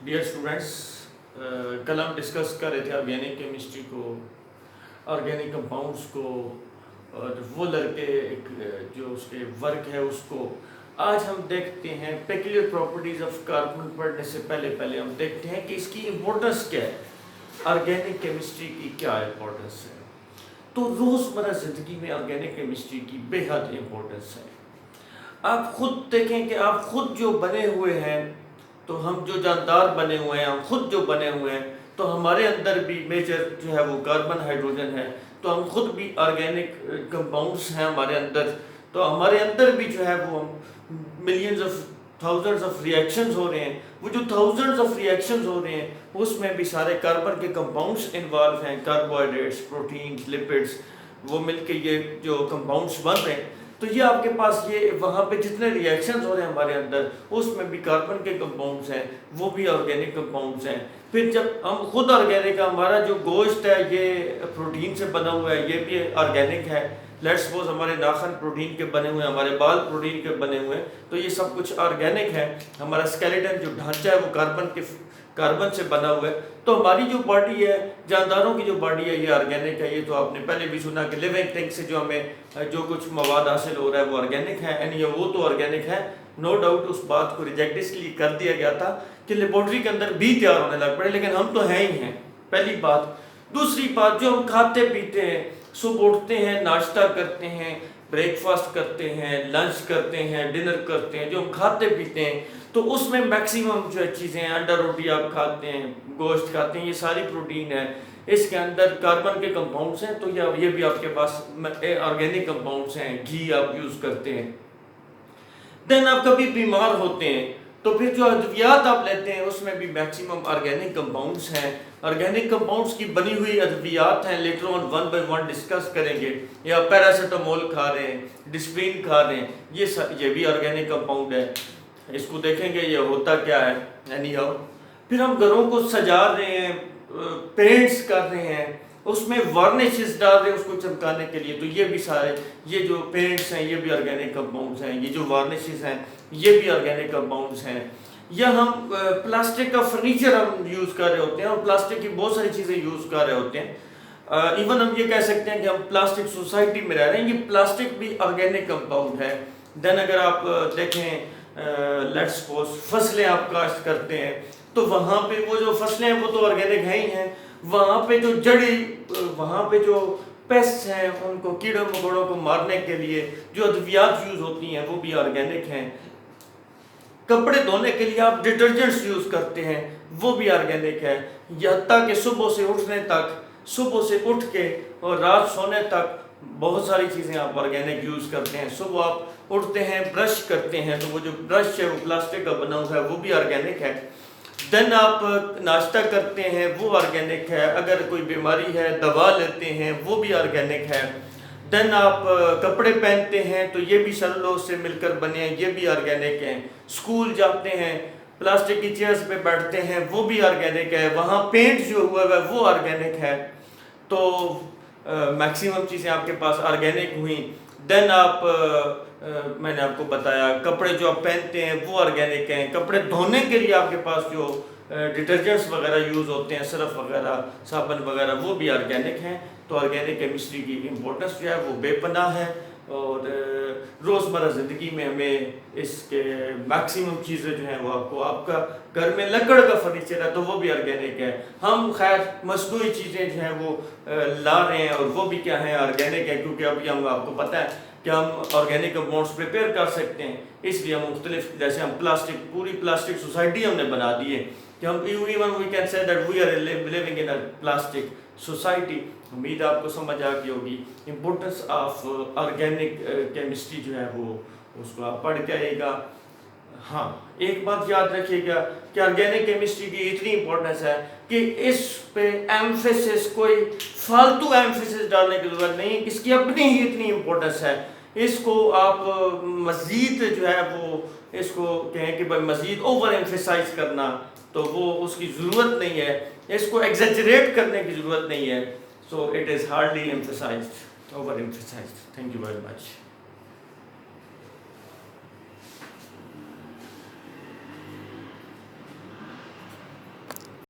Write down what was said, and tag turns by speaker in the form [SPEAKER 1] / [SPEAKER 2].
[SPEAKER 1] Dear students, کل ہم discuss کر رہے تھے آرگینک کیمسٹری کو، آرگینک کمپاؤنڈس کو، اور وہ لڑکے جو اس کے ورک ہے اس کو آج ہم دیکھتے ہیں۔ پیکولر پراپرٹیز آف کاربن پڑھنے سے پہلے ہم دیکھتے ہیں کہ اس کی امپورٹنس کیا ہے، آرگینک کیمسٹری کی کیا امپورٹنس ہے۔ تو روزمرہ زندگی میں آرگینک کیمسٹری کی بے حد امپورٹنس ہے۔ آپ خود دیکھیں کہ آپ خود جو بنے ہوئے ہیں، تو ہم جو جاندار بنے ہوئے ہیں، ہم خود جو بنے ہوئے ہیں، تو ہمارے اندر بھی میجر جو ہے وہ کاربن ہائیڈروجن ہے، تو ہم خود بھی آرگینک کمپاؤنڈس ہیں ہمارے اندر، تو ہمارے اندر بھی جو ہے وہ millions of thousands of reactions ہو رہے ہیں۔ وہ جو تھاؤزنڈز آف ریئیکشنز ہو رہے ہیں اس میں بھی سارے کاربن کے کمپاؤنڈس انوالو ہیں، کاربوہائیڈریٹس، پروٹینز، لپڈس، وہ مل کے یہ جو کمپاؤنڈس بن رہے ہیں۔ تو یہ آپ کے پاس یہ وہاں پہ جتنے ریئیکشنز ہو رہے ہیں ہمارے اندر، اس میں بھی کاربن کے کمپاؤنڈس ہیں، وہ بھی آرگینک کمپاؤنڈس ہیں۔ پھر جب ہم خود آرگینک، ہمارا جو گوشت ہے یہ پروٹین سے بنا ہوا ہے، یہ بھی آرگینک ہے۔ لیٹ سپوز ہمارے ناخن پروٹین کے بنے ہوئے ہیں، ہمارے بال پروٹین کے بنے ہوئے ہیں، تو یہ سب کچھ آرگینک ہے۔ ہمارا اسکیلیٹن جو ڈھانچہ ہے وہ کاربن سے بنا ہوا ہے۔ تو ہماری جو باڈی ہے، جانداروں کی جو باڈی ہے، یہ آرگینک ہے۔ یہ تو آپ نے پہلے بھی سنا کہ لیونگ تھنگ سے جو ہمیں جو کچھ مواد حاصل ہو رہا ہے وہ آرگینک ہے، یعنی وہ تو آرگینک ہے، نو ڈاؤٹ۔ اس بات کو ریجیکٹ اس لیے کر دیا گیا تھا کہ لیبارٹری کے اندر بھی تیار ہونے لگ پڑے، لیکن ہم تو ہیں ہی ہیں، پہلی بات۔ دوسری بات، جو ہم کھاتے پیتے ہیں، صبح اٹھتے ہیں، ناشتہ کرتے ہیں، بریک فاسٹ کرتے ہیں، لنچ کرتے ہیں، ڈنر کرتے ہیں، جو ہم کھاتے پیتے ہیں، تو اس میں میکسیمم جو چیزیں ہیں، انڈا روٹی آپ کھاتے ہیں، گوشت کھاتے ہیں، یہ ساری پروٹین ہے، اس کے اندر کاربن کے کمپاؤنڈس ہیں، تو یہ بھی آپ کے پاس آرگینک کمپاؤنڈس ہیں۔ گھی آپ یوز کرتے ہیں۔ دین آپ کبھی بیمار ہوتے ہیں تو پھر جو ادویات آپ لیتے ہیں اس میں بھی میکسیمم آرگینک کمپاؤنڈس ہیں۔ آرگینک کمپاؤنڈس کی بنی ہوئی ادویات ہیں، later on one by one discuss کریں گے۔ یا پیراسیٹامول کھا رہے ہیں، ڈسپرین کھا رہے ہیں، یہ بھی آرگینک کمپاؤنڈ ہے۔ اس کو دیکھیں گے یہ ہوتا کیا ہے۔ یعنی پھر ہم گھروں کو سجا رہے ہیں، پینٹس کر رہے ہیں، اس میں وارنشز ڈال رہے ہیں اس کو چمکانے کے لیے، تو یہ بھی سارے یہ جو پینٹس ہیں یہ بھی آرگینک کمپاؤنڈس ہیں، یہ جو وارنشز ہیں یہ بھی آرگینک کمپاؤنڈس ہیں۔ یا ہم پلاسٹک کا فرنیچر ہم یوز کر رہے ہوتے ہیں، اور پلاسٹک کی بہت ساری چیزیں یوز کر رہے ہوتے ہیں۔ ایون ہم یہ کہہ سکتے ہیں کہ ہم پلاسٹک سوسائٹی میں رہ رہے ہیں، یہ پلاسٹک بھی آرگینک کمپاؤنڈ ہے۔ دین اگر آپ دیکھیں لیٹ سپوز فصلیں آپ کاشت کرتے ہیں، تو وہاں پہ وہ جو فصلیں ہیں وہ تو آرگینک ہیں ہی ہیں، وہاں پہ جو وہاں پہ جو پیسٹ ہیں، ان کو کیڑوں مکوڑوں کو مارنے کے لیے جو ادویات یوز ہوتی ہیں وہ بھی آرگینک ہیں۔ کپڑے دھونے کے لیے آپ ڈٹرجنٹس یوز کرتے ہیں، وہ بھی آرگینک ہے۔ حتیٰ کہ صبح سے اٹھ کے اور رات سونے تک بہت ساری چیزیں آپ آرگینک یوز کرتے ہیں۔ صبح آپ اٹھتے ہیں، برش کرتے ہیں، تو وہ جو برش ہے وہ پلاسٹک کا بنا ہوا ہے، وہ بھی آرگینک ہے۔ دین آپ ناشتہ کرتے ہیں، وہ آرگینک ہے۔ اگر کوئی بیماری ہے، دوا لیتے ہیں، وہ بھی آرگینک ہے۔ دین آپ کپڑے پہنتے ہیں تو یہ بھی سیلولوز سے مل کر بنے ہیں، یہ بھی آرگینک ہیں۔ اسکول جاتے ہیں، پلاسٹک کی چیئرز پہ بیٹھتے ہیں، وہ بھی آرگینک ہے۔ وہاں پینٹ جو ہوا ہے وہ آرگینک ہے۔ تو میکسیمم چیزیں آپ کے پاس آرگینک ہوئیں۔ دین آپ میں نے آپ کو بتایا کپڑے جو آپ پہنتے ہیں وہ آرگینک ہیں۔ کپڑے دھونے کے لیے آپ کے پاس جو ڈٹرجنٹس وغیرہ یوز ہوتے ہیں، سرف وغیرہ، صابن وغیرہ، وہ بھی آرگینک ہیں۔ تو آرگینک کیمسٹری کی امپورٹنس جو ہے وہ بے پناہ ہے، اور روزمرہ زندگی میں ہمیں اس کے میکسیمم چیزیں جو ہیں وہ آپ کا گھر میں لکڑ کا فرنیچر ہے تو وہ بھی آرگینک ہے۔ ہم خیر مصنوعی چیزیں جو ہیں وہ لا رہے ہیں، اور وہ بھی کیا ہیں، آرگینک ہے، کیونکہ ابھی آپ کو پتہ ہے کہ ہم آرگینک کمپاؤنڈس پریپیئر کر سکتے ہیں۔ اس لیے ہم مختلف، جیسے ہم پوری پلاسٹک سوسائٹی ہم نے بنا دی ہے کہ ہم even we can say that we are living in a plastic society. امید آپ کو سمجھ آ گئی ہوگی امپورٹنس آف آرگینک کیمسٹری جو ہے وہ اس کو آپ پڑھ کے آئیے گا۔ ہاں، ایک بات یاد رکھیے گا کہ آرگینک کیمسٹری کی اتنی امپورٹنس ہے کہ اس پہ ایمفیسس، کوئی فالتو ایمفیسس ڈالنے کی ضرورت نہیں، اس کی اپنی ہی اتنی امپورٹنس ہے۔ اس کو آپ مزید جو ہے وہ اس کو کہیں کہ بھائی مزید اوور ایمفیسائز کرنا، تو وہ اس کی ضرورت نہیں ہے، اس کو ایگزیجریٹ کرنے کی ضرورت نہیں ہے۔ So it is hardly emphasized, over emphasized. Thank you very much.